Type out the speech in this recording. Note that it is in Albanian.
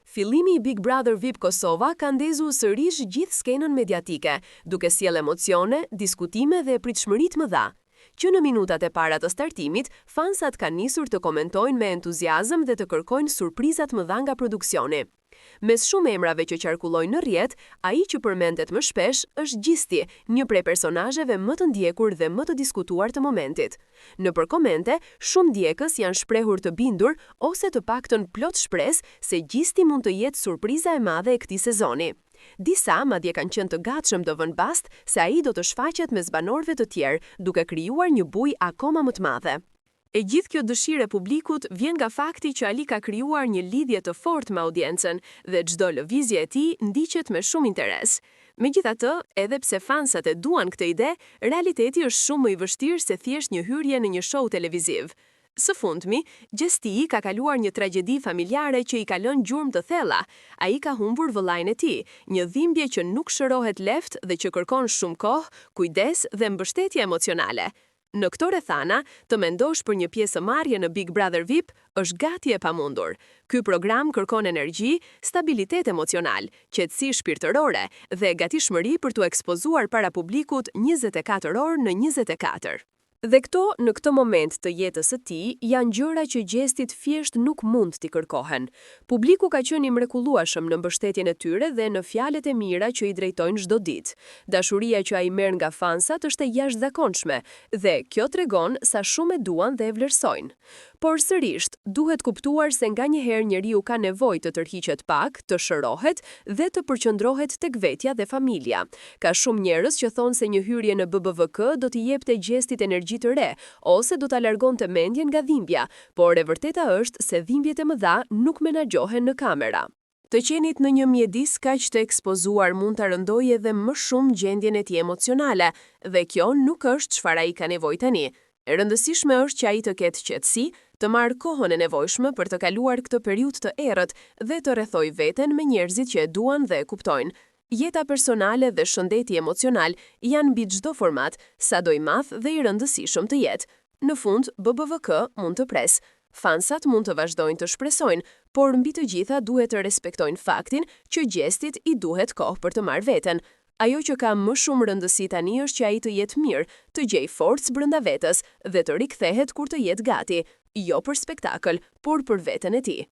Fillimi i Big Brother VIP Kosova ka ndezur sërish gjithë skenën mediatike, duke sjellë emocione, diskutime dhe pritshmëri të mëdha. Që në minutat e para të startimit, fansat kanë nisur të komentojnë me entuziazëm dhe të kërkojnë surprizat mëdha nga produksioni. Mes shumë emrave që qarkullojnë në rrjet, ai që përmendet më shpesh është Gjisti, një prej personazheve më të ndjekur dhe më të diskutuar të momentit. Nëpër komente, shumë ndjekës janë shprehur të bindur ose të paktën plot shpresë se Gjisti mund të jetë surpriza e madhe e këtij sezoni. Disa madje kanë qenë të gatshëm të vënë bast se ai do të shfaqet mes banorëve të tjerë, duke krijuar një bujë akoma më të madhe. E gjithë kjo dëshirë e publikut vjen nga fakti që Ali ka krijuar një lidhje të fortë me audiencën dhe çdo lëvizje e tij ndiqet me shumë interes. Megjithatë, edhe pse fansat e duan këtë ide, realiteti është shumë më i vështirë se thjesht një hyrje në një show televiziv. Së fundmi, Gjesti ka kaluar një tragjedi familjare që i ka lënë gjurmë të thella. Ai ka humbur vëllain e tij, një dhimbje që nuk shërohet lehtë dhe që kërkon shumë kohë, kujdes dhe mbështetje emocionale. Në këto rrethana, të mendosh për një pjesëmarrje në Big Brother VIP është gati e pamundur. Ky program kërkon energji, stabilitet emocional, qetësi shpirtërore dhe gatishmëri për t'u ekspozuar para publikut 24 orë në 24. Dhe këto, në këtë moment të jetës së tij, janë gjëra që Gjestit thjesht nuk mund t'i kërkohen. Publiku ka qenë i mrekullueshëm në mbështetjen e tyre dhe në fjalët e mira që i drejtojnë çdo ditë. Dashuria që ai merr nga fansat është e jashtëzakonshme dhe kjo tregon sa shumë e duan dhe e vlerësojnë. Por sërish, duhet kuptuar se nganjëherë njeriu ka nevojë të tërhiqet pak, të shërohet dhe të përqendrohet tek vetja dhe familja. Ka shumë njerëz që thonë se një hyrje në BBVK do t'i jepte Gjestit energji të re, ose do ta largonte mendjen nga dhimbja, por e vërteta është se dhimbjet e mëdha nuk menaxhohen në kamera. Të qenit në një mjedis kaq të ekspozuar mund ta rëndojë edhe më shumë gjendjen e tij emocionale, dhe kjo nuk është çfarë ai ka nevojë tani. E rëndësishme është që ai të ketë qetësi, të marrë kohën e nevojshme për të kaluar këtë periudhë të errët dhe të rrethojë veten me njerëzit që e duan dhe e kuptojnë. Jeta personale dhe shëndeti emocional janë mbi çdo format, sado i madh dhe i rëndësishëm të jetë. Në fund, BBVK mund të presë. Fansat mund të vazhdojnë të shpresojnë, por mbi të gjitha duhet të respektojnë faktin që Gjestit i duhet kohë për të marrë veten. Ajo që ka më shumë rëndësi tani është që ai të jetë mirë, të gjejë forcë brenda vetes dhe të rikthehet kur të jetë gati, jo për spektakël, por për veten e tij.